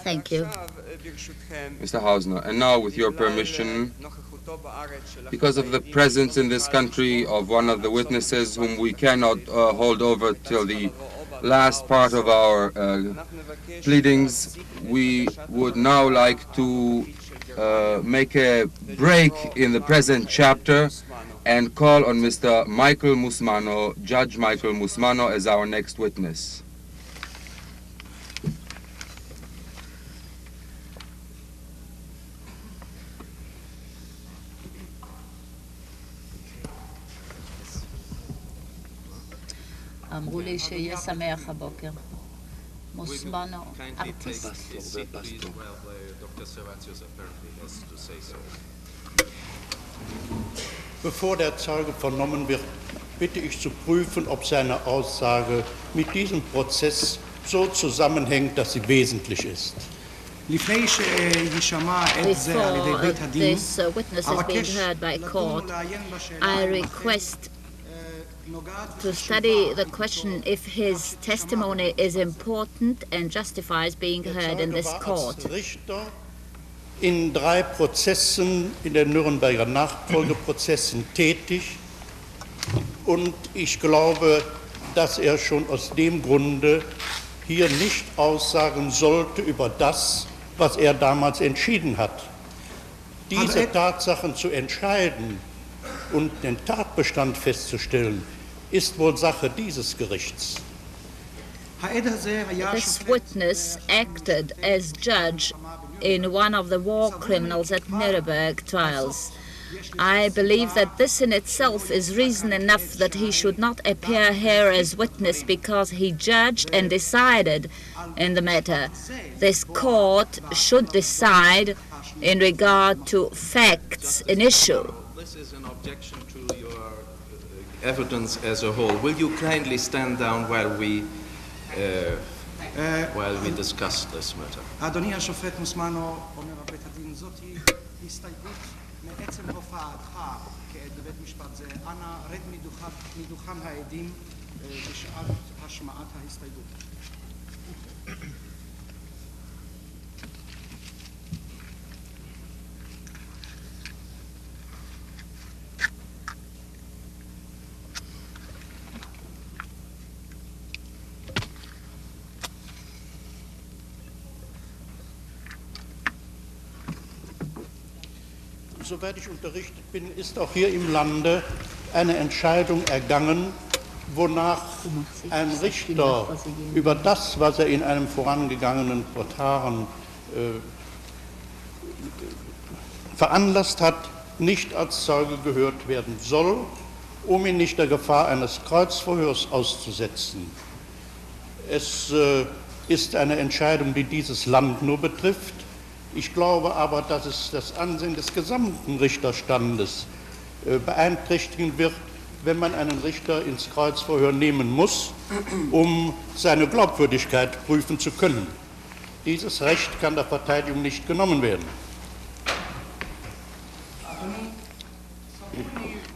Thank you. Mr. Hausner, and now with your permission, because of the presence in this country of one of the witnesses whom we cannot hold over till the last part of our pleadings, we would now like to make a break in the present chapter and call on Mr. Michael Musmanno, Judge Michael Musmanno, as our next witness. אמרו לי שיהיה שמח הבוקר. מוסמנו, ארטיסט. Bevor der Zeuge vernommen wird, bitte ich zu prüfen, ob seine Aussage mit diesem Prozess so zusammenhängt, dass sie wesentlich ist. Before this witness is being heard by court, I request to study the question if his testimony is important and justifies being heard in this court. In 3 Prozessen, in den Nürnberger Nachfolgeprozessen tätig, und ich glaube, dass er schon aus dem Grunde hier nicht aussagen sollte über das, was er damals entschieden hat. Diese Tatsachen zu entscheiden und den Tatbestand festzustellen, ist wohl Sache dieses Gerichts. This witness acted as judge in one of the war criminals at Nuremberg trials. I believe that this in itself is reason enough that he should not appear here as witness because he judged and decided in the matter. This court should decide in regard to facts in issue. This is an objection to your evidence as a whole. Will you kindly stand down while we discuss this matter? אדוני השופט מוסמנו, אומר בית הדין, זאתי הסתייגות מעצם הופעתך כעד בבית משפט זה. אנא רד מדוכן העדים בשעת השמעת ההסתייגות. Soweit ich unterrichtet bin, ist auch hier im Lande eine Entscheidung ergangen, wonach ein Richter über das, was er in einem vorangegangenen Verfahren veranlasst hat, nicht als Zeuge gehört werden soll, um ihn nicht der Gefahr eines Kreuzverhörs auszusetzen. Es ist eine Entscheidung, die dieses Land nur betrifft. Ich glaube aber, dass es das Ansehen des gesamten Richterstandes beeinträchtigen wird, wenn man einen Richter ins Kreuzverhör nehmen muss, um seine Glaubwürdigkeit prüfen zu können. Dieses Recht kann der Verteidigung nicht genommen werden.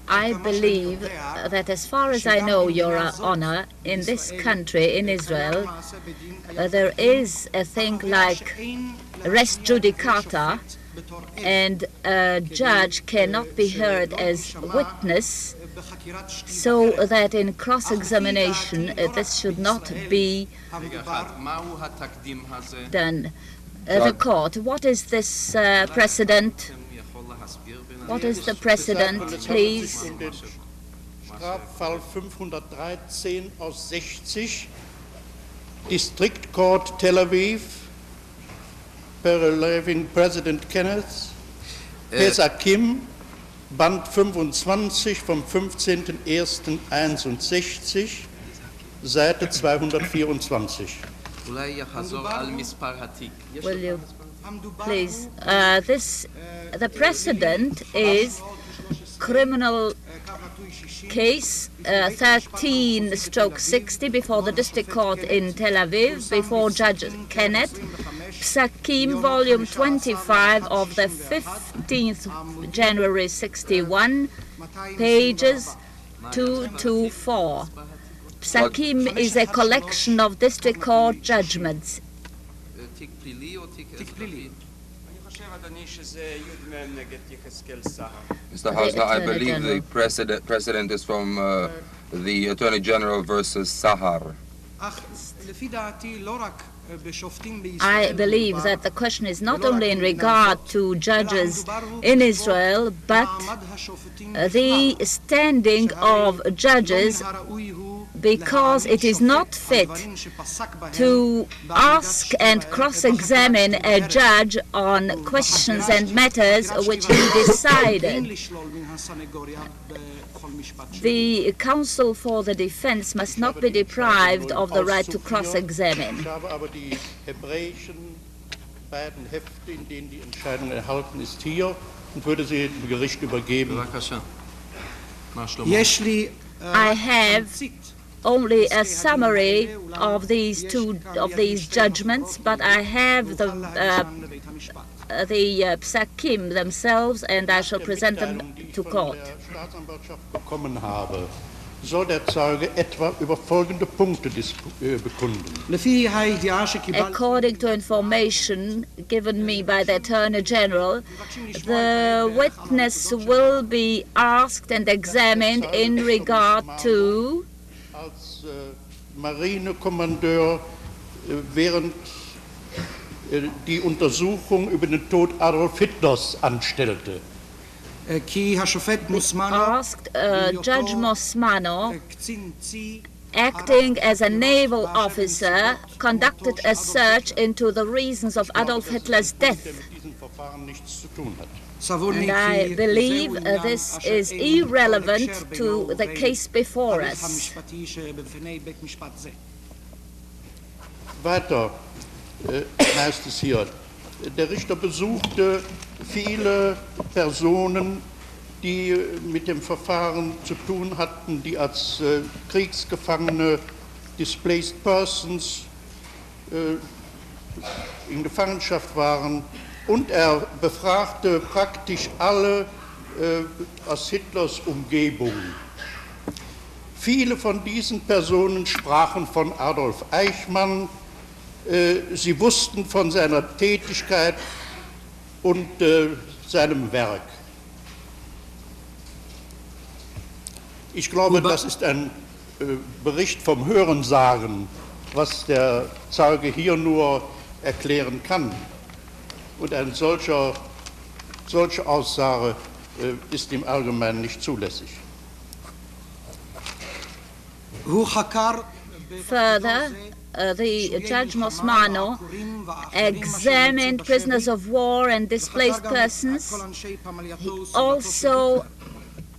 I believe that as far as I know, Your Honor, in this country, in Israel, there is a thing like res judicata, and a judge cannot be heard as witness, so that in cross-examination this should not be done. The court, what is this precedent? What is the precedent, please? Straffall 513 aus 60, District Court Tel Aviv, Paralleving President Kenneth, Pesakim, Band 25 vom 15.01.61, Seite 224. Will you please? The precedent is criminal case 13/60 before the District Court in Tel Aviv, before Judge Kenneth, Psakim, volume 25 of the 15th January 61, pages 224. Psakim is a collection of District Court judgments. תיק פלילי או תיק פלילי. Mr. Hausner, I believe the precedent is from the Attorney General versus Sahar. I believe that the question is not only in regard to judges in Israel, but the standing of judges, because it is not fit to ask and cross-examine a judge on questions and matters which he decided. The counsel for the defense must not be deprived of the right to cross-examine. Ich habe aber die hebräischen beiden Hefte, in denen die Entscheidung erhalten ist, hier und würde sie dem Gericht übergeben. I have only a summary of these judgments, but I have the psakim themselves, and I shall present them to court. Bekommen habe, soll der Zeuge etwa über folgende Punkte bekunden. According to information given me by the Attorney General, the witness will be asked and examined in regard to Als Marinekommandeur während die Untersuchung über den Tod Adolf Hitlers anstellte. asked Judge Musmanno, acting as a naval officer, conducted a search into the reasons of Adolf Hitler's death. And I believe this is irrelevant to the case before us. Weiter heißt es hier, der Richter besuchte viele Personen, die mit dem Verfahren zu tun hatten, die als Kriegsgefangene, displaced persons, in Gefangenschaft waren, und er befragte praktisch alle aus Hitlers Umgebung. Viele von diesen Personen sprachen von Adolf Eichmann, sie wussten von seiner Tätigkeit und seinem Werk. Ich glaube, das ist ein Bericht vom Hörensagen, was der Zeuge hier nur erklären kann. Und eine solche Aussage ist im Allgemeinen nicht zulässig. Further, the Judge Musmanno examined prisoners of war and displaced persons. He also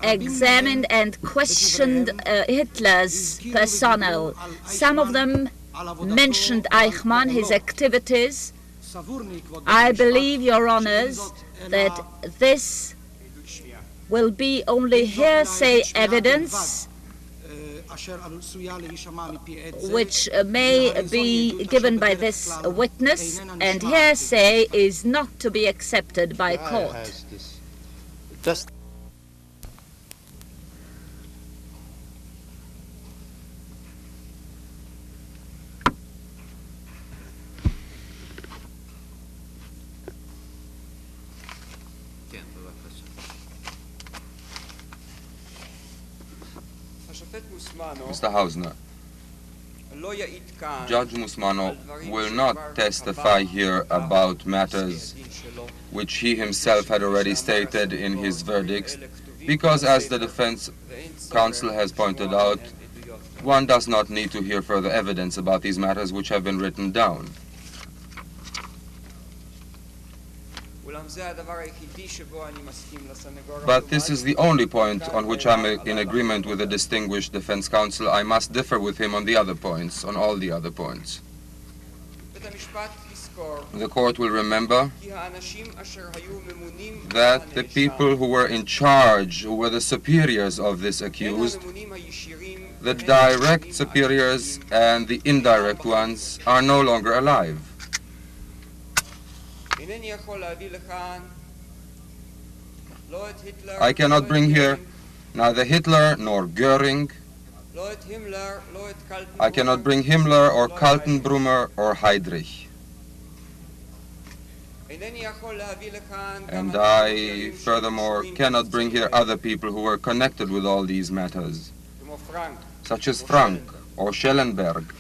examined and questioned Hitler's personnel. Some of them mentioned Eichmann, his activities. I believe, Your Honors, that this will be only hearsay evidence which may be given by this witness, and hearsay is not to be accepted by court. Mr. Hausner, Judge Musmanno will not testify here about matters which he himself had already stated in his verdicts, because, as the defense counsel has pointed out, one does not need to hear further evidence about these matters which have been written down. But this is the only point on which I'm in agreement with the distinguished defense counsel. I must differ with him on the other points, on all the other points. The court will remember that the people who were in charge, who were the superiors of this accused, the direct superiors and the indirect ones, are no longer alive. I cannot bring here neither Hitler nor Göring. I cannot bring Himmler or Kaltenbrunner or Heydrich. And I, furthermore, cannot bring here other people who were connected with all these matters, such as Frank or Schellenberg.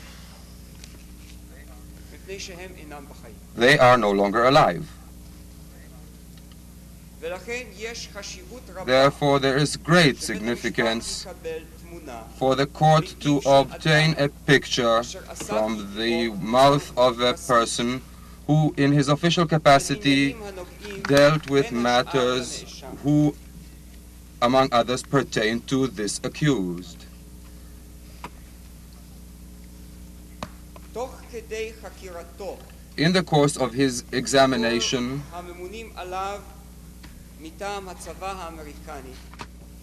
They are no longer alive. Therefore, there is great significance for the court to obtain a picture from the mouth of a person who, in his official capacity, dealt with matters who, among others, pertain to this accused. In the course of his examination,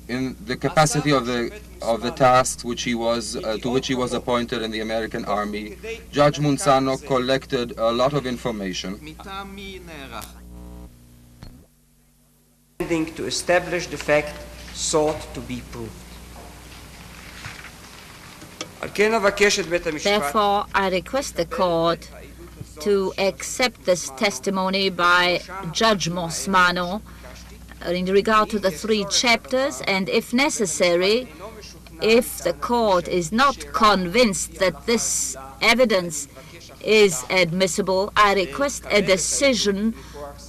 in the capacity of the tasks which he was to which he was appointed in the American Army, Judge Musmanno collected a lot of information to establish the fact sought to be proved. Therefore, I request the court to accept this testimony by Judge Musmanno in regard to the 3 chapters, and if necessary, if the court is not convinced that this evidence is admissible, I request a decision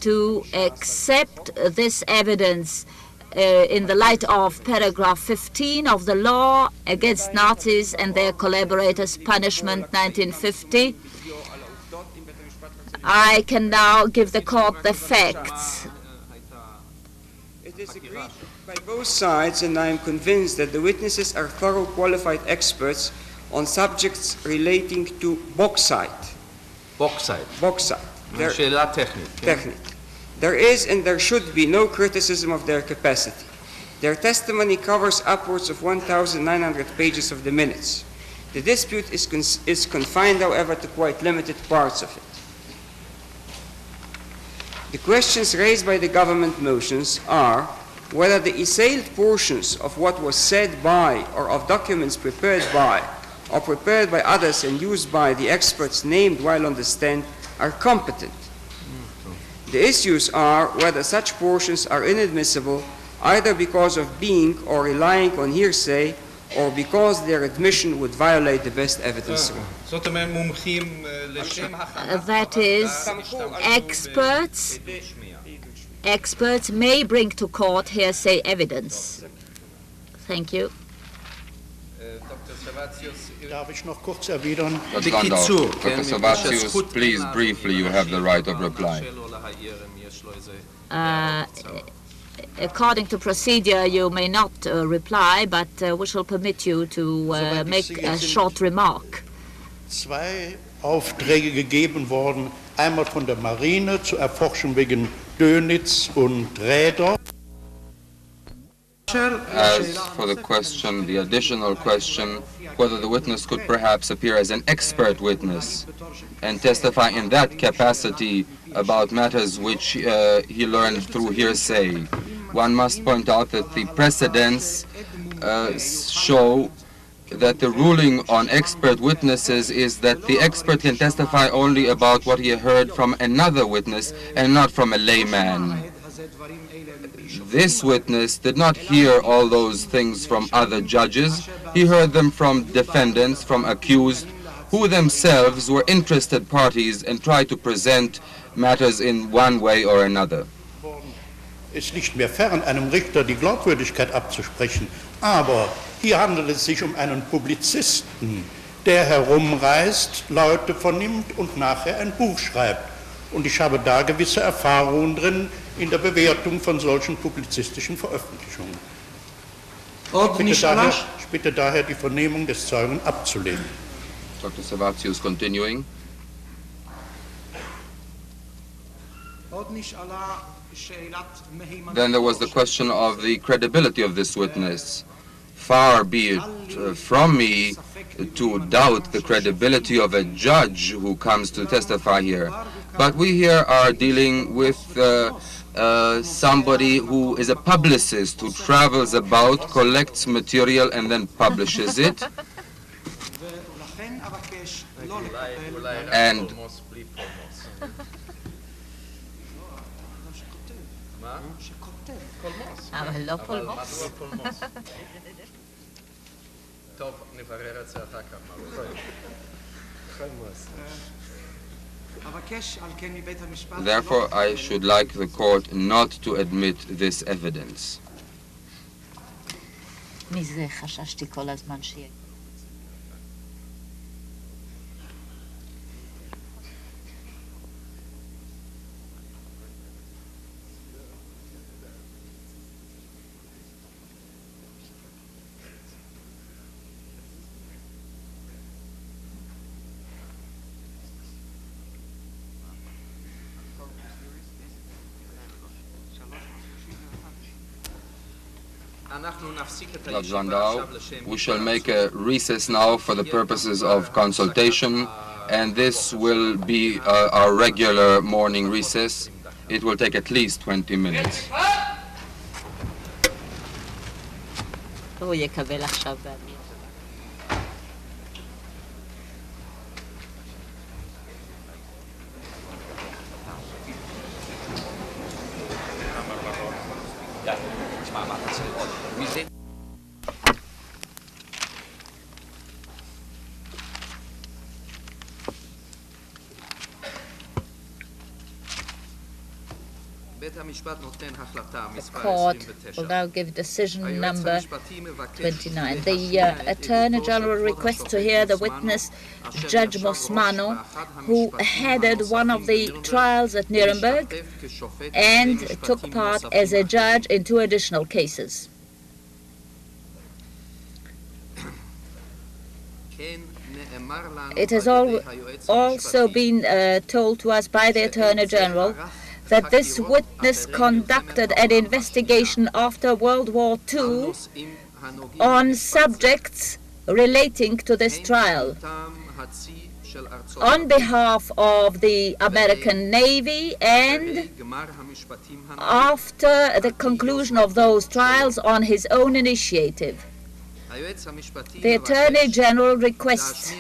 to accept this evidence in the light of paragraph 15 of the Law Against Nazis and Their Collaborators Punishment 1950. I can now give the court the facts. It is agreed by both sides, and I am convinced that the witnesses are thorough qualified experts on subjects relating to bauxite. Bauxite. שאלה טכנית. There is and there should be no criticism of their capacity. Their testimony covers upwards of 1,900 pages of the minutes. The dispute is confined, however, to quite limited parts of it. The questions raised by the government motions are whether the assailed portions of what was said by or of documents prepared by or prepared by others and used by the experts named while on the stand are competent. The issues are whether such portions are inadmissible either because of being or relying on hearsay or because their admission would violate the best evidence rule. That is, experts may bring to court hearsay evidence. Thank you. Darf ich noch kurz erwidern? Dr. Servatius, please, briefly, you have the right of reply. According to procedure, you may not reply, but we shall permit you to make a short remark. 2 Aufträge gegeben worden, einmal von der Marine zur Erforschung wegen Dönitz und Räder. As for the question, the additional question, whether the witness could perhaps appear as an expert witness and testify in that capacity about matters which he learned through hearsay. One must point out that the precedents show that the ruling on expert witnesses is that the expert can testify only about what he heard from another witness and not from a layman. This witness did not hear all those things from other judges. He heard them from defendants, from accused, who themselves were interested parties and tried to present matters in one way or another. Es liegt mir fern, einem Richter die Glaubwürdigkeit abzusprechen, aber hier handelt es sich einen Publizisten, der herumreist, Leute vernimmt und nachher ein Buch schreibt. Und ich habe da gewisse Erfahrungen drin in der Bewertung von solchen publizistischen Veröffentlichungen. Ich bitte daher, die Vernehmung des Zeugen abzulehnen. Dr. Servatius continuing. Then there was the question of the credibility of this witness. Far be it from me to doubt the credibility of a judge who comes to testify here. But we here are dealing with somebody who is a publicist who travels about, collects material, and then publishes it. שכותב. קולמוס. אבל לא אבל פולמוס. מדוע קולמוס? טוב, נברר את זה אחר כך. קולמוס. אבקש על כן מבית המשפט... Therefore, I should like the court not to admit this evidence. מזה חששתי כל הזמן שיהיה. Judge Landau, we shall make a recess now for the purposes of consultation, and this will be our regular morning recess. It will take at least 20 minutes. הוא יקבל עכשיו באוויר. The court will now give decision number 29. The Attorney General requests to hear the witness, Judge Musmanno, who headed one of the trials at Nuremberg and took part as a judge in 2 additional cases. It has also been told to us by the Attorney General that this witness conducted an investigation after World War II on subjects relating to this trial. On behalf of the American Navy and after the conclusion of those trials on his own initiative. The Attorney General requests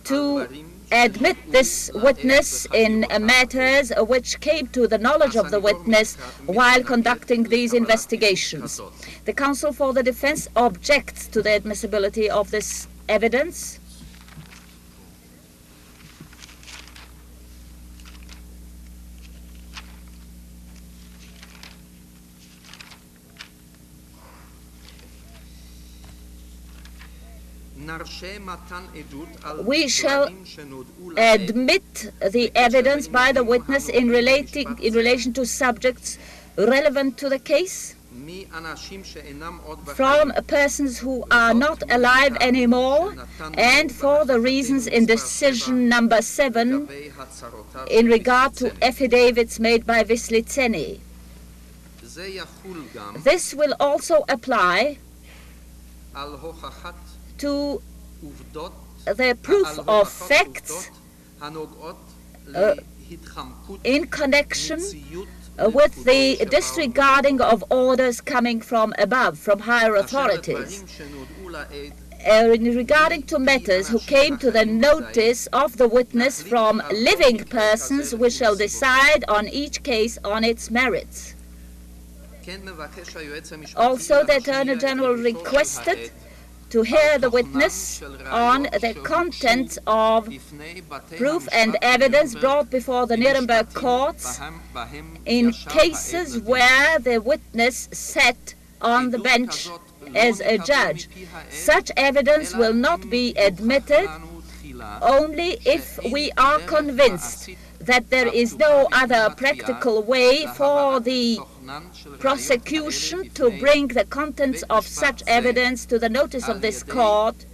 to admit this witness in matters which came to the knowledge of the witness while conducting these investigations. The counsel for the defense objects to the admissibility of this evidence. We shall admit the evidence by the witness in relation to subjects relevant to the case from persons who are not alive anymore and for the reasons in decision number 7 in regard to affidavits made by Wislizeni. This will also apply to the proof of facts in connection with the disregarding of orders coming from above, from higher authorities. Regarding to matters who came to the notice of the witness from living persons, we shall decide on each case on its merits. Also, the Attorney General requested to hear the witness on the contents of proof and evidence brought before the Nuremberg courts in cases where the witness sat on the bench as a judge. Such evidence will not be admitted only if we are convinced that there is no other practical way for the prosecution to bring the contents of such evidence to the notice of this court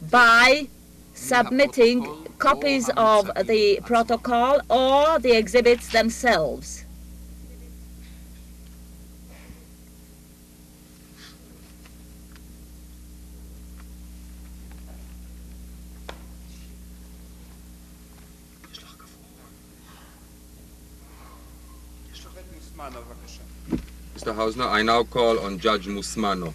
by submitting copies of the protocol or the exhibits themselves. Mr. Hausner, I now call on Judge Musmanno.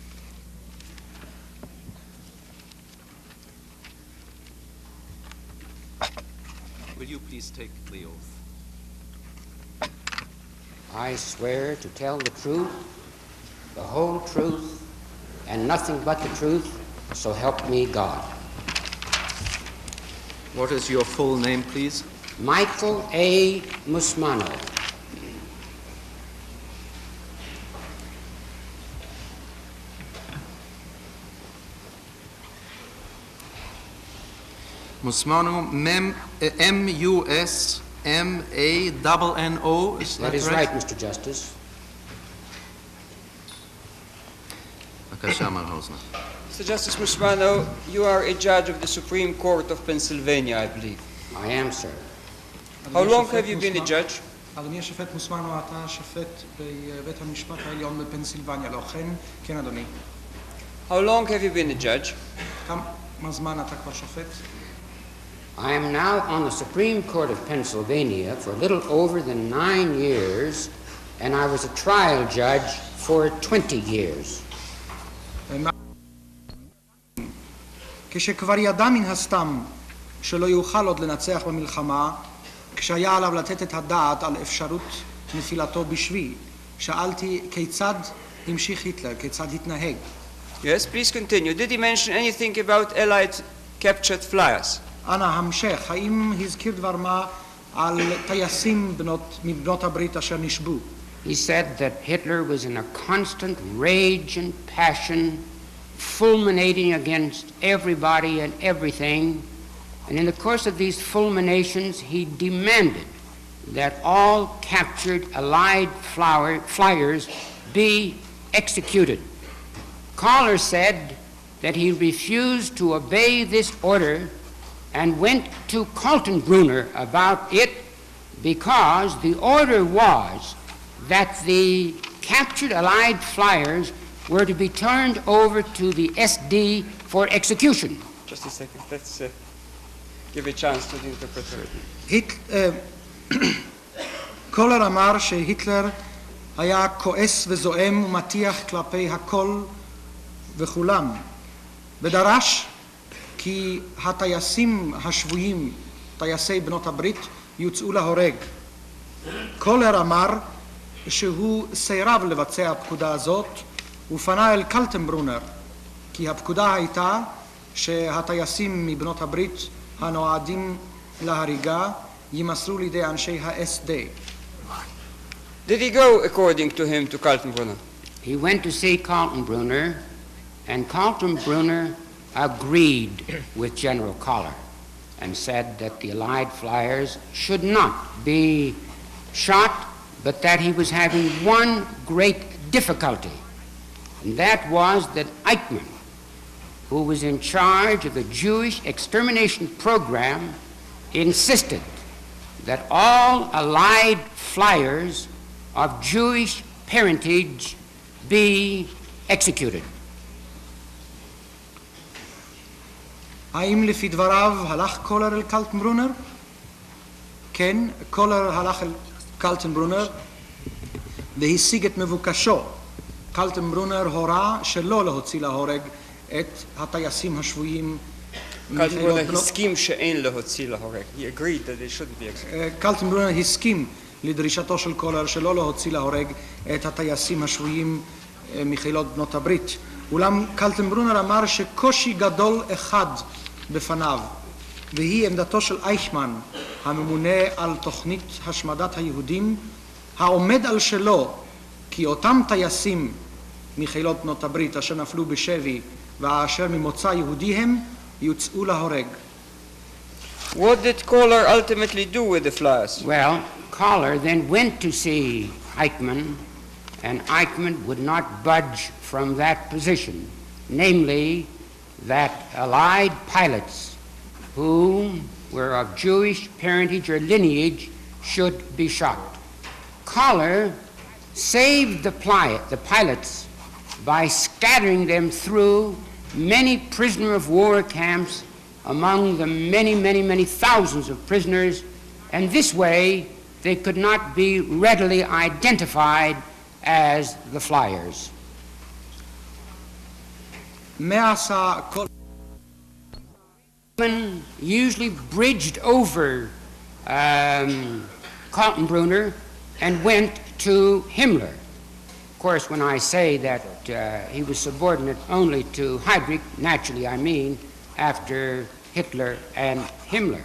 Will you please take the oath? I swear to tell the truth, the whole truth, and nothing but the truth, so help me God. What is your full name, please? Michael A. Musmanno. Musmanno, M-U-S-M-A-N-N-O, is that That is right? right, Mr. Justice. בבקשה, מר האוזנר. Mr. Justice Musmanno, you are a judge of the Supreme Court of Pennsylvania, I believe. I am, sir. How long have you been a judge? אדוני השופט מוסמנו, אתה שופט בבית המשפט העליון בפנסילבניה, לא כן? כן, אדוני. How long have you been a judge? כמה זמן אתה כבר שופט? I am now on the Supreme Court of Pennsylvania for a little over than 9 years, and I was a trial judge for 20 years. כשכבר ידע מן הסתם שלא יוכל עוד לנצח במלחמה, כשהיה עליו לתת את הדעת על אפשרות נפילתו בשבי, שאלתי כיצד המשיך היטלר, כיצד התנהג. Yes, please continue. Did he mention anything about Allied captured flyers? אנא המשך, האם הזכיר דבר מה על טייסים מבנות הברית אשר נשבו? He said that Hitler was in a constant rage and passion, fulminating against everybody and everything, and in the course of these fulminations he demanded that all captured Allied flyers be executed. Kohler said that he refused to obey this order and went to Kaltenbrunner about it because the order was that the captured Allied flyers were to be turned over to the SD for execution. Just a second, let's give a chance to the interpreter. קולר אמר שהיטלר היה כועס וזועם ומטיח כלפי הכל וכולם, ודרש כי הטייסים השבויים, טייסי בנות הברית, יוצאו להורג. קולר אמר שהוא סירב לבצע הפקודה הזאת ופנה אל קלטנברונר, כי הפקודה הייתה שהטייסים מבנות הברית הנועדים להריגה יימסרו לידי אנשי ה-SD. Did he go, according to him, to Kaltenbrunner? He went to see Kaltenbrunner, and Kaltenbrunner agreed with General Kohler and said that the Allied flyers should not be shot, but that he was having one great difficulty, and that was that Eichmann, who was in charge of the Jewish extermination program, insisted that all Allied flyers of Jewish parentage be executed. האם לפי דבריו הלך קולר אל קלטנברונר? כן, קולר הלך אל קלטנברונר והשיג את מבוקשו. קלטנברונר הורה שלא להוציא להורג את הטייסים השבויים. Kaltenbrunner הסכים שאין להוציא להורג. He agreed that they shouldn't be executed. קלטנברונר הסכים לדרישתו של קולר שלא להוציא להורג את הטייסים השבויים מחילות בנות הברית. אולם קלטנברונר אמר שקושי גדול אחד בפניו, והיא עמדתו של אייכמן, הממונה על תוכנית השמדת היהודים, העומד על שלו, כי אותם טייסים מחילות בנות הברית אשר נפלו בשבי ואשר ממוצא יהודי הם, יוצאו להורג. What did Kohler ultimately do with the flyers? Well, Kohler then went to see Eichmann, and Eichmann would not budge from that position, namely that Allied pilots who were of Jewish parentage or lineage should be shot. Kohler saved the pilots by scattering them through many prisoner of war camps among the many thousands of prisoners, and this way they could not be readily identified as the flyers. Usually bridged over Kaltenbrunner and went to Himmler. Of course, when I say that he was subordinate only to Heydrich, naturally I mean after Hitler and Himmler.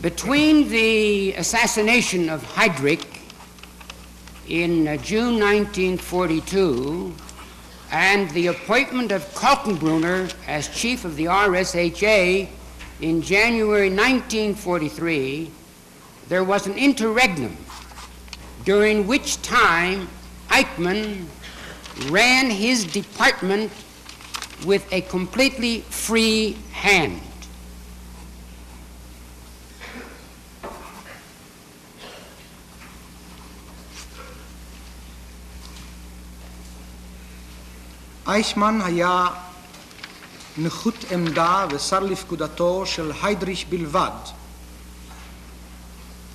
Between the assassination of Heydrich in June 1942 and the appointment of Kaltenbrunner as chief of the RSHA in January 1943, there was an interregnum during which time Eichmann ran his department with a completely free hand. אייכמן היה נחות עמדה ושר לפקודתו של היידריך בלבד.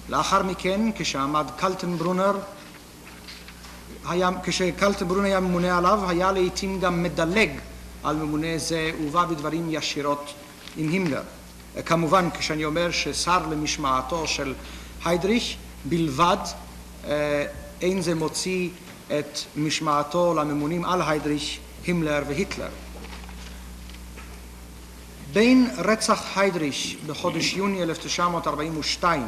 לאחר מכן, כשקלטנברונר היה ממונה עליו, היה לעתים גם מדלג על ממונה זה ובא בדברים ישירות עם הימלר. כמובן, כשאני אומר ששר למשמעתו של היידריך בלבד, אין זה מוציא את משמעתו לממונים על היידריך, הימלר והיטלר. בין רצח היידריך בחודש יוני 1942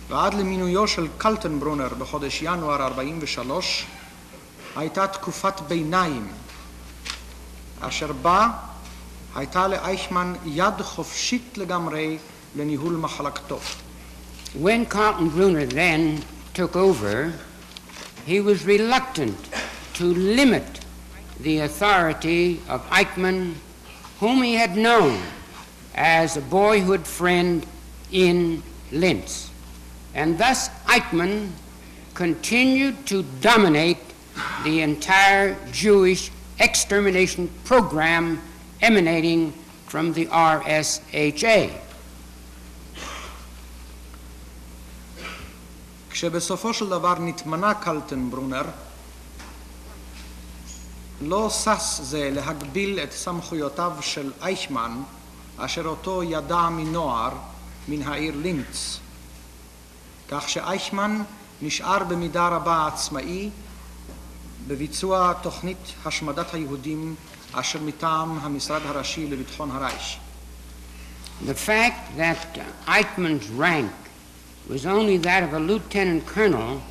ועד למינויו של קלטנברונר בחודש ינואר 43 הייתה תקופת ביניים אשר בה הייתה לאייכמן יד חופשית לגמרי לניהול מחלקתו. When Kaltenbrunner then took over, he was reluctant to limit the authority of Eichmann, whom he had known as a boyhood friend in Linz. And thus Eichmann continued to dominate the entire Jewish extermination program emanating from the RSHA. כשבסופו של דבר נתמנה קלטנברונר, לא שש זה להגביל את סמכויותיו של אייכמן, אשר אותו ידע מנוער מן העיר לינץ. כך שאייכמן נשאר במידה רבה עצמאי בביצוע תוכנית השמדת היהודים אשר מטעם המשרד הראשי לביטחון הרייך. The fact that Eichmann's rank was only that of a lieutenant colonel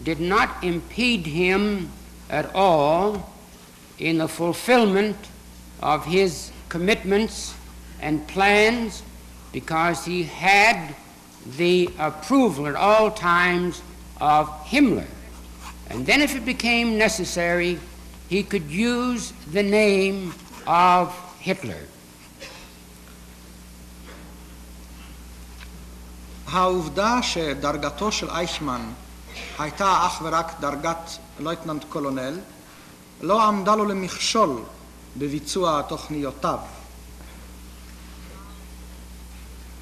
did not impede him at all in the fulfillment of his commitments and plans, because he had the approval at all times of Himmler. And then if it became necessary, he could use the name of Hitler. העובדה שדרגתו של אייכמן הייתה אך ורק דרגת לויטננט קולונל לא עמדה לו למכשול בביצוע תוכניותיו.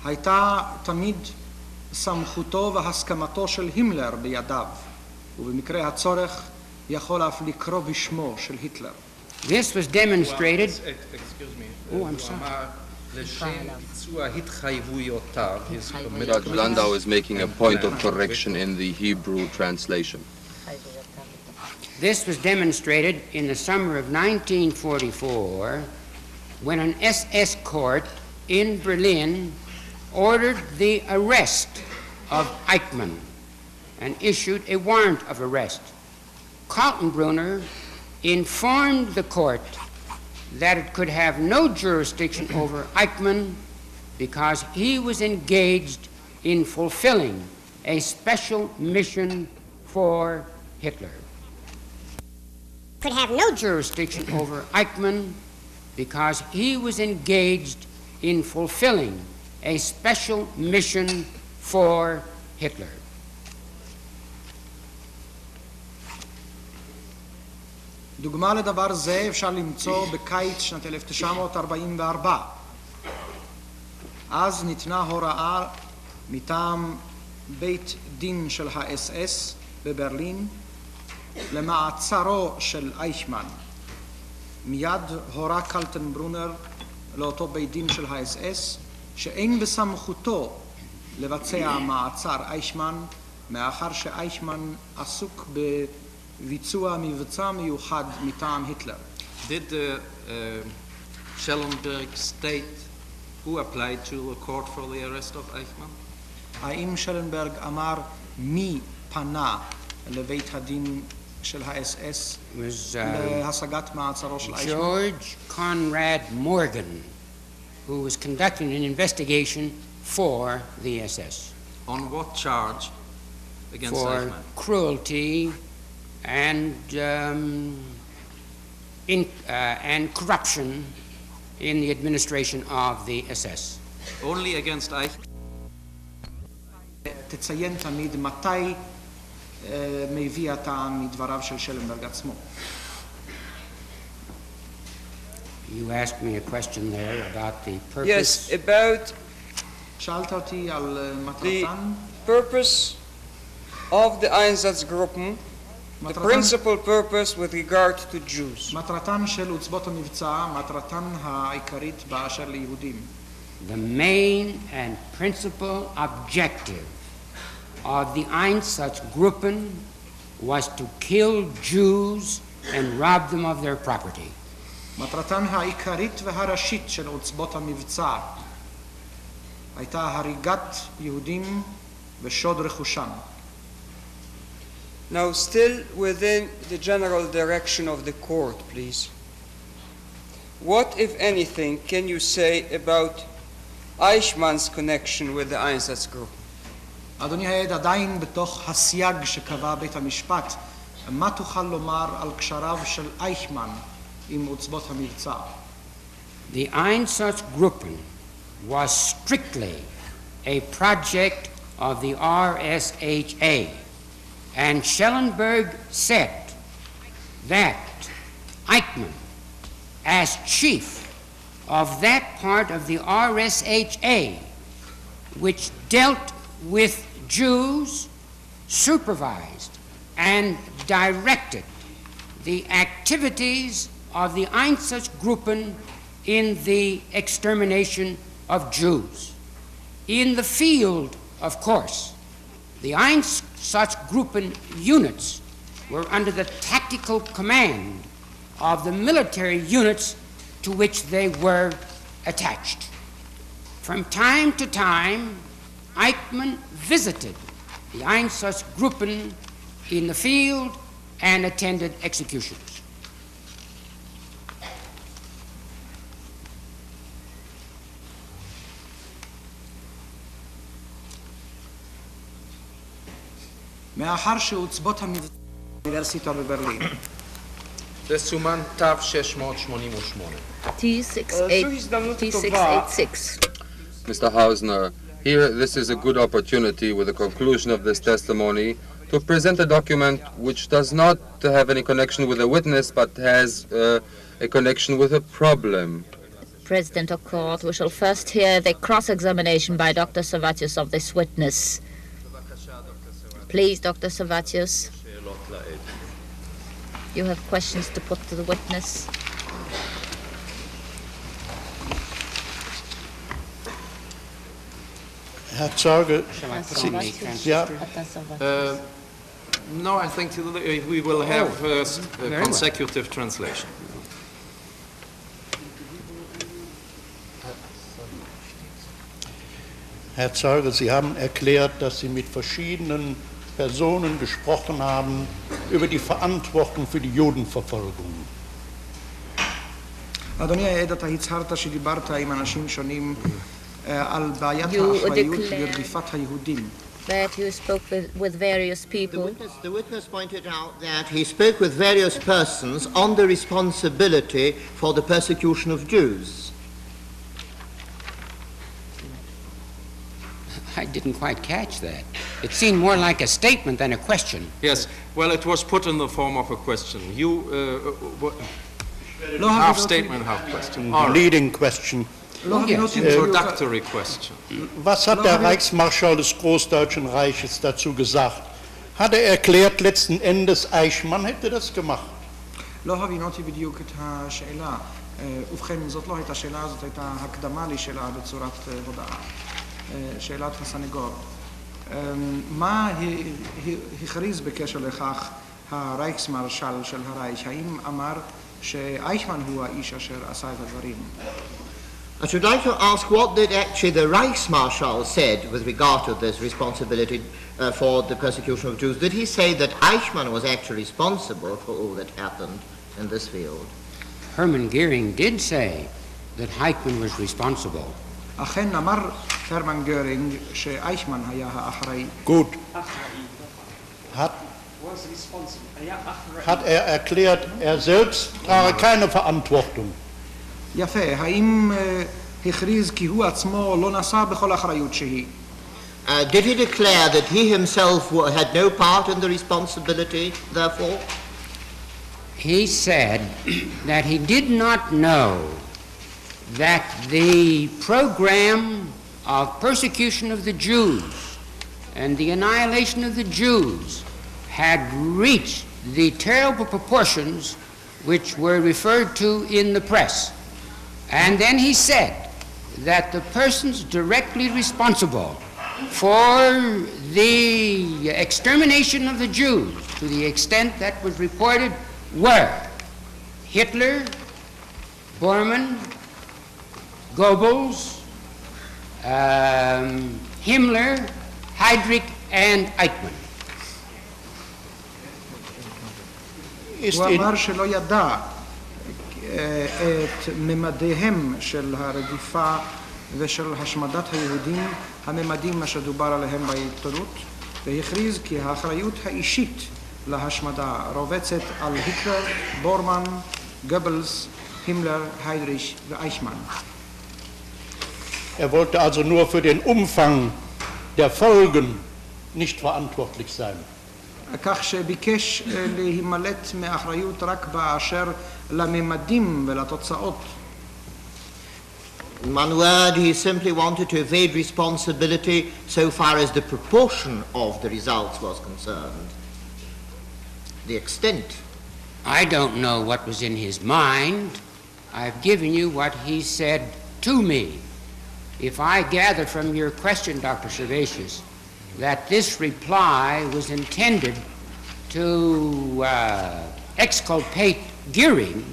הייתה תמיד סמכותו והסכמתו של הימלר בידיו, ובמקרה הצורך יכול אף לקרוא בשמו של היטלר. This was demonstrated. Excuse me. Oh, I'm sorry. Dr. Landau is making a point of correction in the Hebrew translation. This was demonstrated in the summer of 1944 when an SS court in Berlin ordered the arrest of Eichmann and issued a warrant of arrest. Kaltenbrunner informed the court that it could have no jurisdiction over Eichmann because he was engaged in fulfilling a special mission for Hitler. Could have no jurisdiction over Eichmann because he was engaged in fulfilling a special mission for Hitler. דוגמה לדבר זה אפשר למצוא בקיץ שנת 1944. אז ניתנה הוראה מטעם בית דין של ה-SS בברלין למעצרו של אייכמן. מיד הורה קלטנברונר לאותו בית דין של ה-SS שאין בסמכותו לבצע מעצר אייכמן מאחר שאייכמן עסוק בביצוע מבצע מיוחד מטעם היטלר. Did Schellenberg state who applied to the court for the arrest of Eichmann? האם שלנברג אמר מי פנה לבית הדין של האס-אס להשגת מעצרו של אייכמן? George Conrad Morgan, who was conducting an investigation for the SS. On what charge against For Eichmann? cruelty and corruption in the administration of the SS. Only against Eichmann? תציין תמיד מתי מביא הטעם מדבריו של שלנברג עצמו. You asked me a question there about the purpose. Yes, about שאלת אותי על the מטרתן. purpose of the Einsatzgruppen, the principal purpose with regard to Jews. מטרתן של עוצבות המבצע, מטרתן העיקרית באשר ליהודים. The main and principal objective of the Einsatzgruppen was to kill Jews and rob them of their property. מטרתן העיקרית והראשית של עוצבות המבצע הייתה הריגת יהודים ושוד רכושם. Now, still within the general direction of the court, please. What, if anything, can you say about Eichmann's connection with the Einsatzgruppen? אדוני העד, עדיין בתוך הסייג שקבע בית המשפט, מה תוכל לומר על קשריו של אייכמן עם עוצבות המבצע? The Einsatzgruppen was strictly a project of the RSHA, and Schellenberg said that Eichmann, as chief of that part of the RSHA which dealt with Jews, supervised and directed the activities of the Einsatzgruppen in the extermination of Jews. In the field, of course, the Einsatzgruppen units were under the tactical command of the military units to which they were attached. From time to time, Eichmann visited the Einsatzgruppen in the field and attended executions. מאחר שעוצבות המבצע באוניברסיטה בברלין. זה סומן תו 688. T686. Mr. Hausner, here this is a good opportunity with the conclusion of this testimony to present a document which does not have any connection with a witness but has a connection with a problem. President of Court, we shall first hear the cross-examination by Dr. Servatius of this witness. Please, Dr. Servatius, you have questions to put to the witness. Herr Zeuge, ja, No, I think we will have a consecutive translation. Herr Zeuge, Sie haben erklärt, dass Sie mit verschiedenen Personen gesprochen haben über die Verantwortung für die Judenverfolgung. אדוני העד, אתה הצהרת שדיברת עם אנשים שונים על בעיית האחריות ברדיפת היהודים. That you spoke with various people. The witness pointed out that he spoke with various persons on the responsibility for the persecution of Jews. I didn't quite catch that. It seemed more like a statement than a question. Yes, well, it was put in the form of a question. Half statement, half question. Leading question. Introductory question. Was hat der Reichsmarschall des Großdeutschen Reiches dazu gesagt? Hat er erklärt, letzten Endes Eichmann hätte das gemacht? לא הבינותי בדיוק את השאלה. ובכן, זאת לא הייתה שאלה, זאת הייתה הקדמה לשאלה בצורת הודעה. שאלת הסנגור. מה הכריז בקשר לכך הרייכסמרשל של הרייך? האם אמר שאייכמן הוא האיש אשר עשה את הדברים? I should like to ask what did actually the Reichsmarschall said with regard to this responsibility for the persecution of Jews. Did he say that Eichmann was actually responsible for all that happened in this field? Hermann Goering did say that Eichmann was responsible. אכן אמר הרמן גרינג שאייכמן היה האחראי. Gut. Hat erklärt, er selbst trage keine Verantwortung. יפה, האם הכריז כי הוא עצמו לא נשא בכל אחריות שהיא? Did he declare that he himself had no part in the responsibility, therefore? He said that he did not know that the program of persecution of the Jews and the annihilation of the Jews had reached the terrible proportions which were referred to in the press. And then he said that the persons directly responsible for the extermination of the Jews, to the extent that was reported, were Hitler, Bormann, Goebbels, Himmler, Heydrich, and Eichmann. הוא אמר שלא ידע את ממדיהם של הרדיפה ושל השמדת היהודים, הממדים אשר דובר עליהם בעיתונות, והכריז כי האחריות האישית להשמדה רובצת על היטלר, בורמן, גבלס, הימלר, היידריש ואייכמן. Wollte also nur für den Umfang der Folgen nicht verantwortlich sein. כך שביקש להימלט מאחריות רק באשר לממדים ולתוצאות. In one word, he simply wanted to evade responsibility so far as the proportion of the results was concerned. The extent. I don't know what was in his mind. I've given you what he said to me. If I gather from your question, Dr. Servatius, that this reply was intended to exculpate Goering,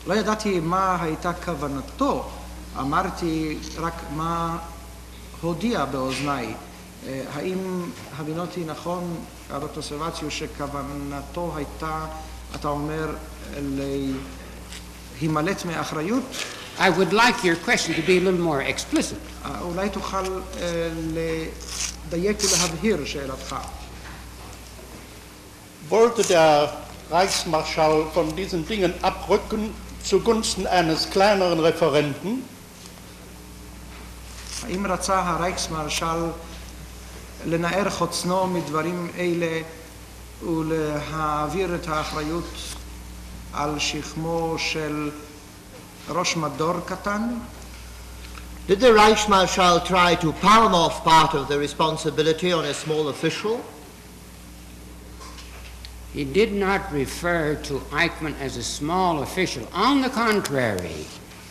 לא ידעתי מה הייתה כוונתו, אמרתי רק מה הודיע באוזניי. האם הבינותי נכון, ד"ר סרבציוס, שכוונתו הייתה, אתה אומר, להימלט מאחריות? I would like your question to be a little more explicit. אולי תוכל לדייק ולהבהיר שאלתך. Wollte der Reichsmarschall von diesen Dingen abrücken zugunsten eines kleineren Referenten? האם רצה הרייכסמרשל לנער חוצנו מדברים אלה ולהעביר את האחריות על שכמו של ראש מדור קטן? Did the Reichsmarschall try to palm off part of the responsibility on a small official? He did not refer to Eichmann as a small official. On the contrary,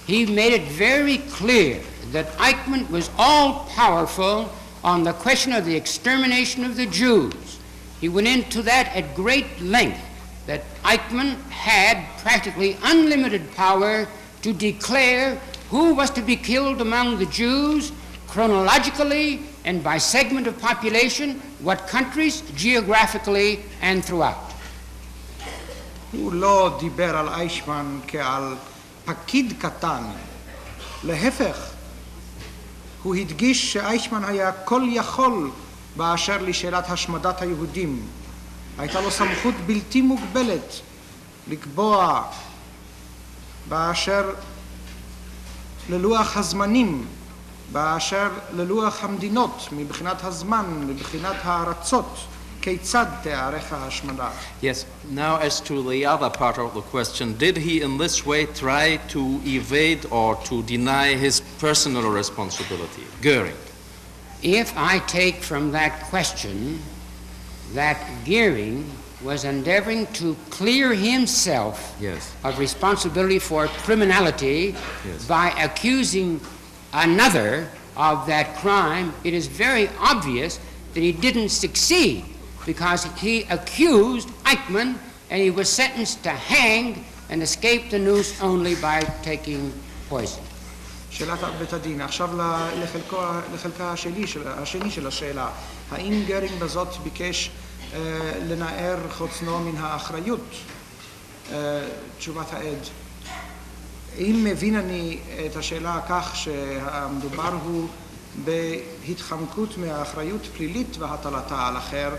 he made it very clear that Eichmann was all-powerful on the question of the extermination of the Jews. He went into that at great length, that Eichmann had practically unlimited power to declare who was to be killed among the Jews, chronologically and by segment of population, what countries, geographically, and throughout. הוא לא דיבר על אייכמן כעל פקיד קטן. להפך, הוא הדגיש שאייכמן היה כל יכול באשר לשאלת השמדת היהודים. הייתה לו סמכות בלתי מוגבלת לקבוע באשר ללוח הזמנים, באשר ללוח המדינות, מבחינת הזמן, מבחינת הארצות, כיצד תיערך ההשמדה. Yes, now as to the other part of the question, did he in this way try to evade or to deny his personal responsibility? Goering. If I take from that question that Goering was endeavoring to clear himself of responsibility for criminality by accusing another of that crime, it is very obvious that he didn't succeed, because he accused Eichmann and he was sentenced to hang and escaped the noose only by taking poison. שאלת בית הדין. עכשיו לחלקה השני של השאלה. האם גרינג בזאת ביקש לנער חוצנו מן האחריות? תשובת העד. אם מבין אני את השאלה כך שהמדובר הוא בהתחמקות מהאחריות פלילית והטלתה על אחר,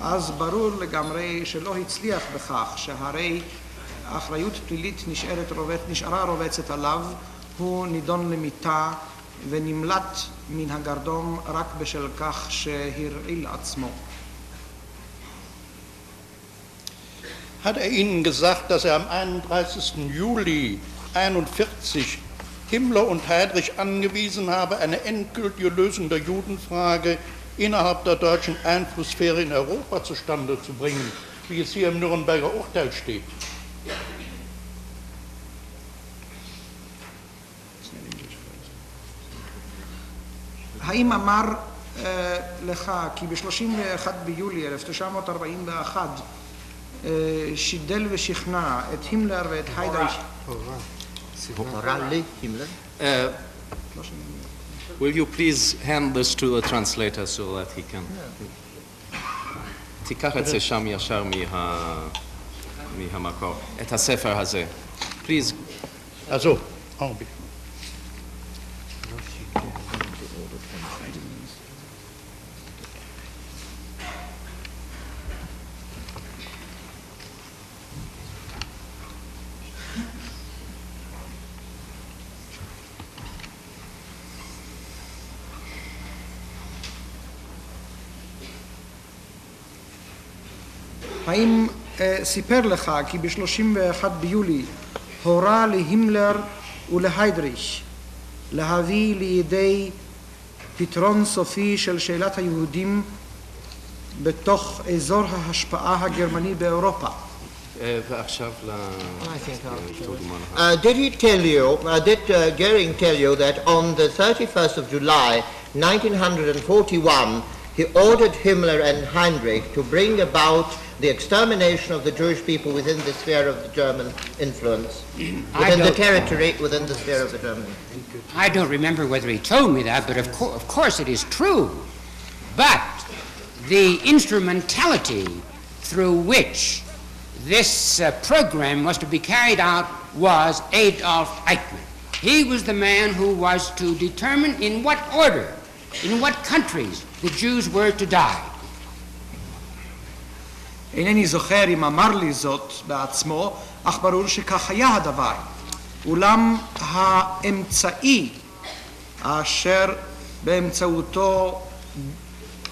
אז ברור לגמרי שלא הצליח בכך, שהרי האחריות פלילית נשארה רובצת עליו, הוא נידון למיתה ונמלט מן הגרדום רק בשל כך שהרעיל עצמו. Hat Ihnen gesagt, dass am 31. Juli 1941 Himmler und Heydrich angewiesen habe, eine endgültige Lösung der Judenfrage innerhalb der deutschen Einflusssphäre in Europa zustande zu bringen, wie es hier im Nürnberger Urteil steht? האם אמר לך כי ב-31 ביולי 1941 שידל ושכנע את הימלר ואת היידריך? Will you please hand this to the translator so that he can... תיקח את זה שם ישר מהמקור, את הספר הזה. Please. Also, Augenblick. האם סיפר לך כי ב-31 ביולי הורה להימלר ולהיידריך להביא לידי פתרון סופי של שאלת היהודים בתוך אזור ההשפעה הגרמני באירופה? ועכשיו Did he tell you, did Goering tell you that on the 31st of July 1941 he ordered Himmler and Heinrich to bring about the extermination of the Jewish people within the sphere of the German influence, within the territory, within the sphere of the German influence? I don't remember whether he told me that, but of course it is true. But the instrumentality through which this program was to be carried out was Adolf Eichmann. He was the man who was to determine in what order, in what countries the Jews were to die. אינני זוכר אם אמר לי זאת בעצמו, אך ברור שכך היה הדבר. אולם האמצעי אשר באמצעותו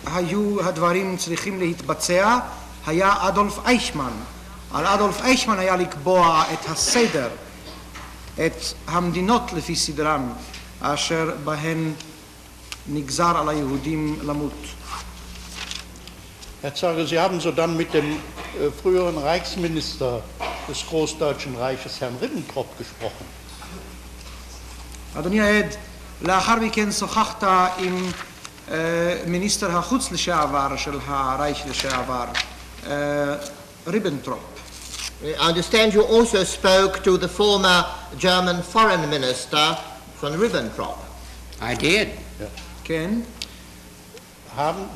היו הדברים צריכים להתבצע היה אדולף אייכמן. על אדולף אייכמן היה לקבוע את הסדר, את המדינות לפי סדרן, אשר בהן נגזר על היהודים למות. Herr Zeuge, Sie haben sodann mit dem früheren Reichsminister des Großdeutschen Reiches, Herrn Ribbentrop, gesprochen. אדוני העד, לאחר מכן שוחחת עם מיניסטר החוץ לשעבר של הרייך לשעבר, ריבנטרופ. I understand you also spoke to the former German foreign minister, von Ribbentrop. I did. Ja. כן.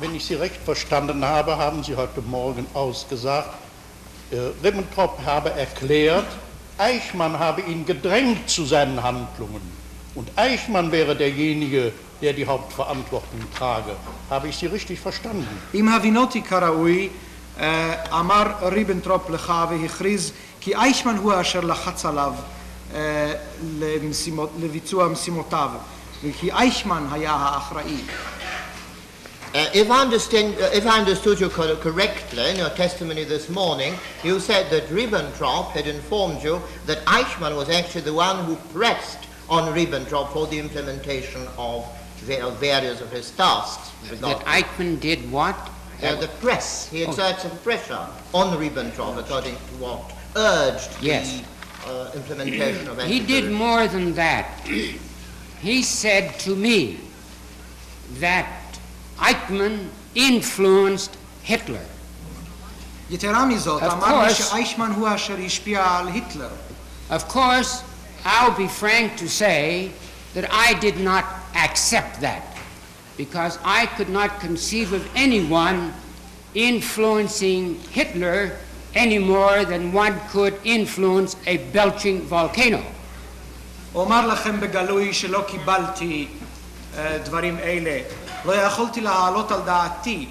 Wenn ich Sie recht verstanden habe, haben Sie heute Morgen ausgesagt, Ribbentrop habe erklärt, Eichmann habe ihn gedrängt zu seinen Handlungen und Eichmann wäre derjenige, der die Hauptverantwortung trage. Habe ich Sie richtig verstanden? אם הבינותי כראוי, אמר ריבנטרופ לך והכריז כי אייכמן הוא אשר לחץ עליו לביצוע משימותיו, וכי אייכמן היה האחראי. If I understood you correctly in your testimony this morning, you said that Ribbentrop had informed you that Eichmann was actually the one who pressed on Ribbentrop for the implementation of various of his tasks. That Eichmann did what? The press. He exerted some pressure on Ribbentrop according to what urged the implementation of He did more than that. He said to me that Eichmann influenced Hitler. יתרה מזאת, אמר לי שאייכמן הוא אשר השפיע על היטלר. Of course, I'll be frank to say that I did not accept that, because I could not conceive of anyone influencing Hitler any more than one could influence a belching volcano. אומר לכם בגלוי שלא קיבלתי דברים אלה. לא יכולתי להעלות על דעתי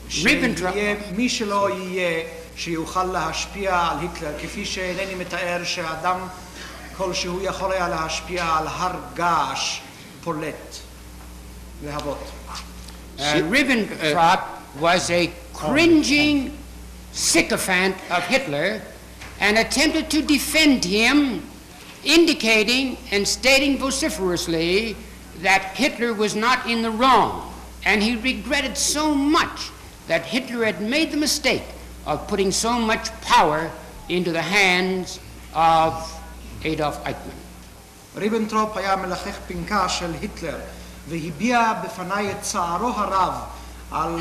שיהיה מי שלא יהיה שיוכל להשפיע על היטלר, כפי שאינני מתאר שאדם כלשהו יכול היה להשפיע על הר געש פולט להבות. Ribbentrop was a cringing sycophant of Hitler and attempted to defend him, indicating and stating vociferously that Hitler was not in the wrong, and he regretted so much that Hitler had made the mistake of putting so much power into the hands of Adolf Eichmann. ריבנטרופ היה מלחך פנקה של היטלר והביע בפני את צערו הרב על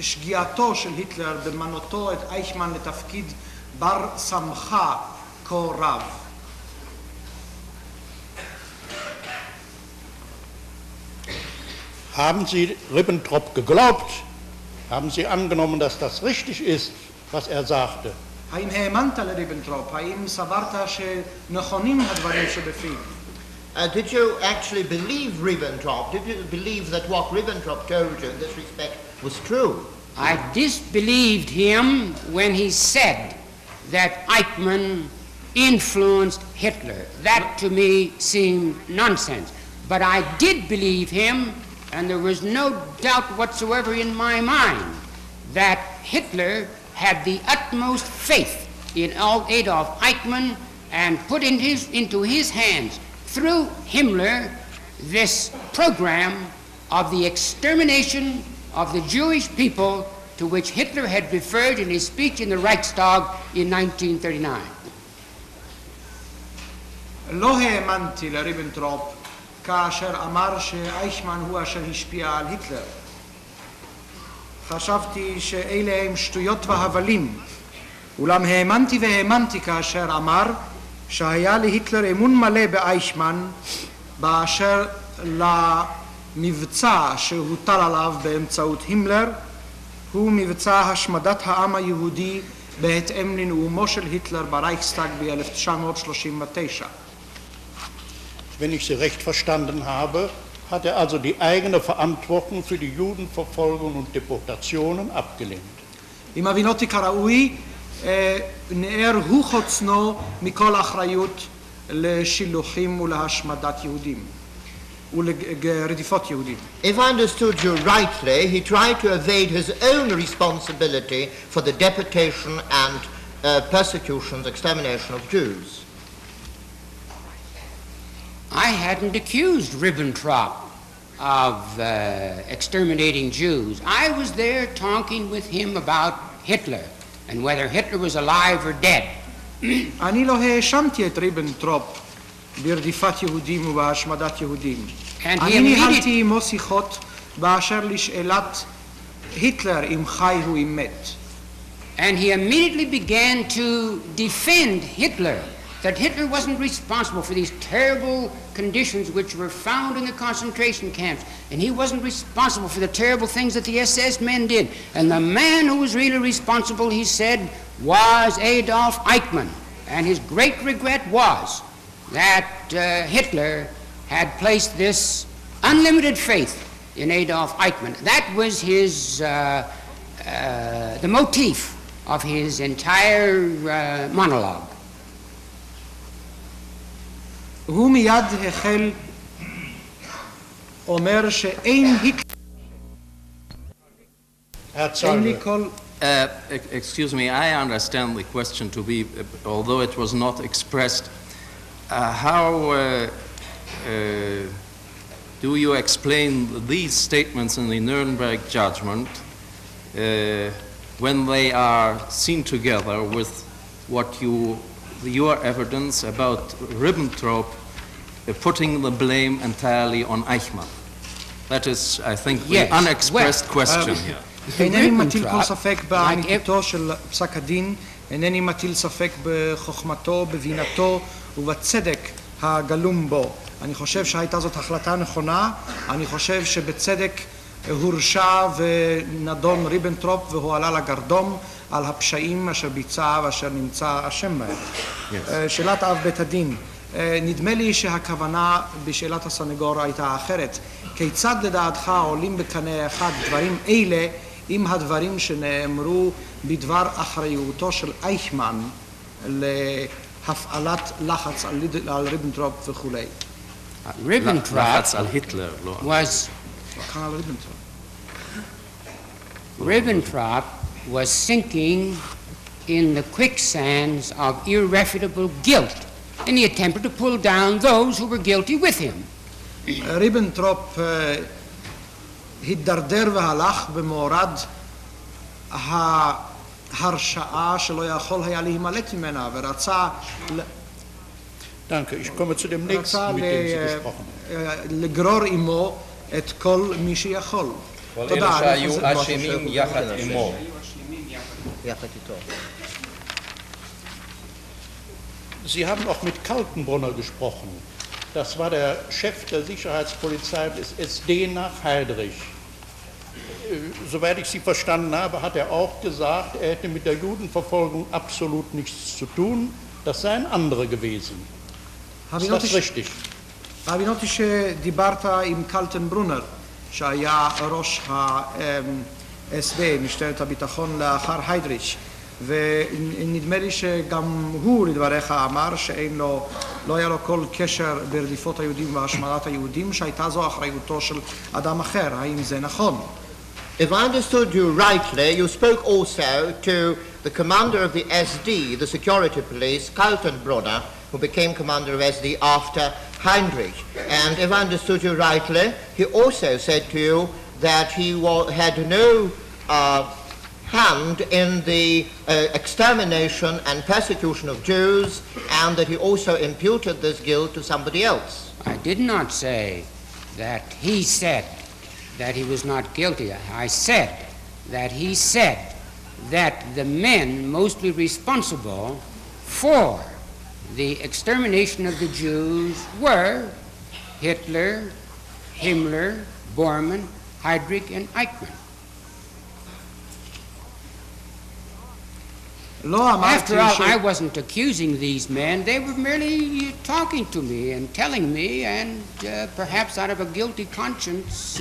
שגיאתו של היטלר במנותו את אייכמן לתפקיד בר סמכה כה רב. Haben Sie Ribbentrop geglaubt? Haben Sie angenommen, dass das richtig ist, was er sagte? האם האמנת לריבנטרופ? האם סברת שנכונים הדברים שבפיו? Did you actually believe Ribbentrop? Did you believe that what Ribbentrop told you in this respect was true? I disbelieved him when he said that Eichmann influenced Hitler. That to me seemed nonsense. But I did believe him, and there was no doubt whatsoever in my mind that Hitler had the utmost faith in Adolf Eichmann and put into his hands, through Himmler, this program of the extermination of the Jewish people to which Hitler had referred in his speech in the Reichstag in 1939. לא האמנתי לריבנטרופ כאשר אמר שאייכמן הוא אשר השפיע על היטלר. חשבתי שאלה הם שטויות והבלים. אולם האמנתי כאשר אמר שהיה להיטלר אמון מלא באייכמן באשר למבצע שהוטל עליו באמצעות הימלר, הוא מבצע השמדת העם היהודי בהתאם לנאומו של היטלר ברייכסטאג ב-1939. Wenn ich Sie recht verstanden habe, hat er also die eigene Verantwortung für die Judenverfolgung und Deportationen abgelehnt. אם הבינותי כראוי, נער הוא חוצנו מכל אחריות לשילוחים ולהשמדת יהודים ולרדיפות יהודים. If I understood you rightly, he tried to evade his own responsibility for the deportation and persecutions, extermination of Jews. I hadn't accused Ribbentrop of exterminating Jews. I was there talking with him about Hitler and whether Hitler was alive or dead. אני לא האשמתי את ריבנטרופ ברדיפת יהודים ובהשמדת יהודים. אני ניהלתי עמו שיחות באשר לשאלת היטלר אם חי הוא אם מת. And he immediately began to defend Hitler, that Hitler wasn't responsible for these terrible conditions which were found in the concentration camps, and he wasn't responsible for the terrible things that the SS men did. And the man who was really responsible, he said, was Adolf Eichmann. And his great regret was that Hitler had placed this unlimited faith in Adolf Eichmann. That was his, the motif of his entire monologue. הוא מיד החל אומר שאין היטלר Excuse me, I understand the question to be, although it was not expressed, how do you explain these statements in the Nuremberg judgment when they are seen together with what your evidence about Ribbentrop putting the blame entirely on Eichmann? That is, I think, Yes. the unexpressed question here. אינני מטיל כל Ribbentrop, ספק באמיתותו של פסק הדין, אינני מטיל ספק בחוכמתו, בבינתו ובצדק הגלום בו. אני חושב שהייתה זאת החלטה נכונה, אני חושב שבצדק הורשע ונדון ריבנטרופ והועלה לגרדום על הפשעים אשר ביצע ואשר נמצא אשם בהם. שאלת אב בית הדין, נדמה לי שהכוונה בשאלת הסנגור הייתה אחרת. כיצד לדעתך עולים בקנה אחד דברים אלה עם הדברים שנאמרו בדבר אחריותו של אייכמן להפעלת לחץ על ריבנטרופ וכולי? לחץ על היטלר, לא. Ribbentrop was sinking in the quicksands of irrefutable guilt, and he attempted to pull down those who were guilty with him. ריבנטרופ הידרדר והלך במורד ההרשעה שלא יכול היה להימלט ממנה ורצה Danke, ich komme zu dem nächsten, mit dem Sie gesprochen haben. לגרור עמו את כל מי שיכול. כל אלה שהיו אשמים יחד עמו. Sie haben auch mit Kaltenbrunner gesprochen. Das war der Chef der Sicherheitspolizei des SD nach Heydrich. Soweit ich Sie verstanden habe, hat er auch gesagt, er hätte mit der Judenverfolgung absolut nichts zu tun. Das seien andere gewesen. Ist das richtig? הבינותי שדיברת עם קלטנברונר, שהיה ראש ה-SD, משטרת הביטחון לאחר היידריץ', ונדמה לי שגם הוא לדבריך אמר שאין לו, לא היה לו כל קשר ברדיפות היהודים והשמדת היהודים, שהייתה זו אחריותו של אדם אחר. האם זה נכון? If I understood you rightly, you spoke also to the commander of the SD, the security police, Kaltenbrunner, who became commander of SD after Heinrich. And if I understood you rightly, he also said to you that he had no hand in the extermination and persecution of Jews, and that he also imputed this guilt to somebody else. I did not say that he said that he was not guilty. I said that he said that the men mostly responsible for the extermination of the Jews were Hitler, Himmler, Bormann, Heydrich, and Eichmann. After all, I wasn't accusing these men. They were merely talking to me and telling me, and perhaps out of a guilty conscience,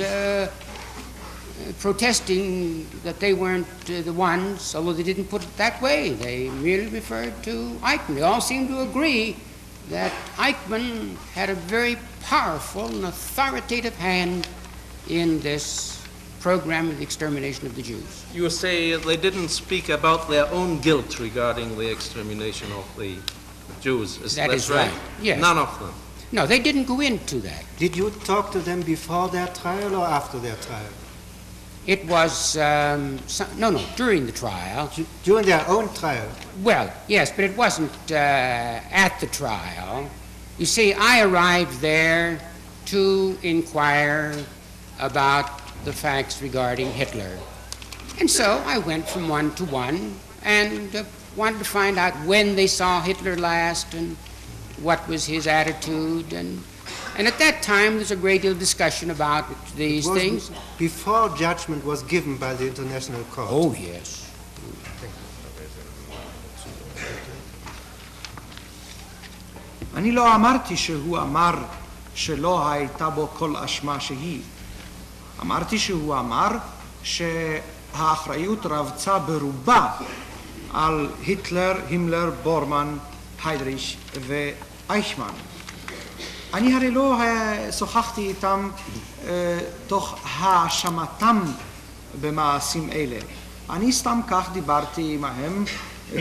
protesting that they weren't the ones, although they didn't put it that way. They merely referred to Eichmann. They all seemed to agree that Eichmann had a very powerful and authoritative hand in this program of the extermination of the Jews. You say they didn't speak about their own guilt regarding the extermination of the Jews. That is right. Yes. None of them. No, they didn't go into that. Did you talk to them before their trial or after their trial? It was, during the trial. During their own trial? Well, yes, but it wasn't at the trial. You see, I arrived there to inquire about the facts regarding Hitler. And so I went from one to one and wanted to find out when they saw Hitler last and what was his attitude. And at that time, there's a great deal of discussion about these things. Before judgment was given by the International Court? Oh, yes. אני לא אמרתי שהוא אמר שלא הייתה בו כל אשמה שהיא. אמרתי שהוא אמר שהאחריות רבצה ברובה על היטלר, הימלר, בורמן, היידריש ואייכמן. אני הרי לא שוחחתי איתם תוך האשמתם במעשים אלה. אני סתם כך דיברתי עמהם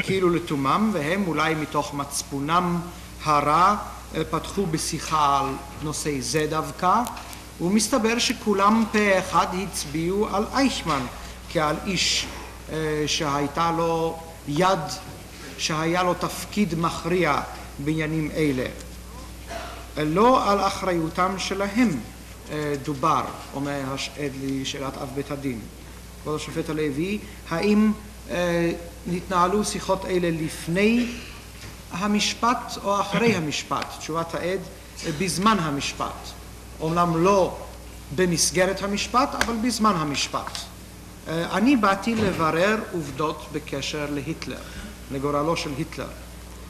כאילו לתומם, והם אולי מתוך מצפונם הרע פתחו בשיחה על נושא זה דווקא, ומסתבר שכולם פה אחד הצביעו על אייכמן כעל איש שהייתה לו יד, שהיה לו תפקיד מכריע בעניינים אלה. לא על אחריותם שלהם, דובר, אומר העד לשאלת אב בית הדין. כבוד השופט הלוי, האם נתנהלו שיחות אלה לפני המשפט או אחרי המשפט? תשובת העד, בזמן המשפט. אומנם לא במסגרת המשפט, אבל בזמן המשפט. אני באתי לברר עובדות בקשר להיטלר, לגורלו של היטלר.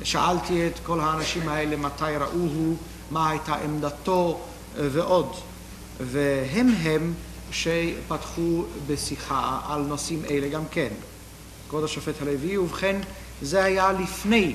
שאלתי את כל האנשים האלה מתי ראוהו, מה הייתה עמדתו ועוד. והם שפתחו בשיחה על נושאים אלה גם כן. כבוד השופט הלוי, ובכן זה היה לפני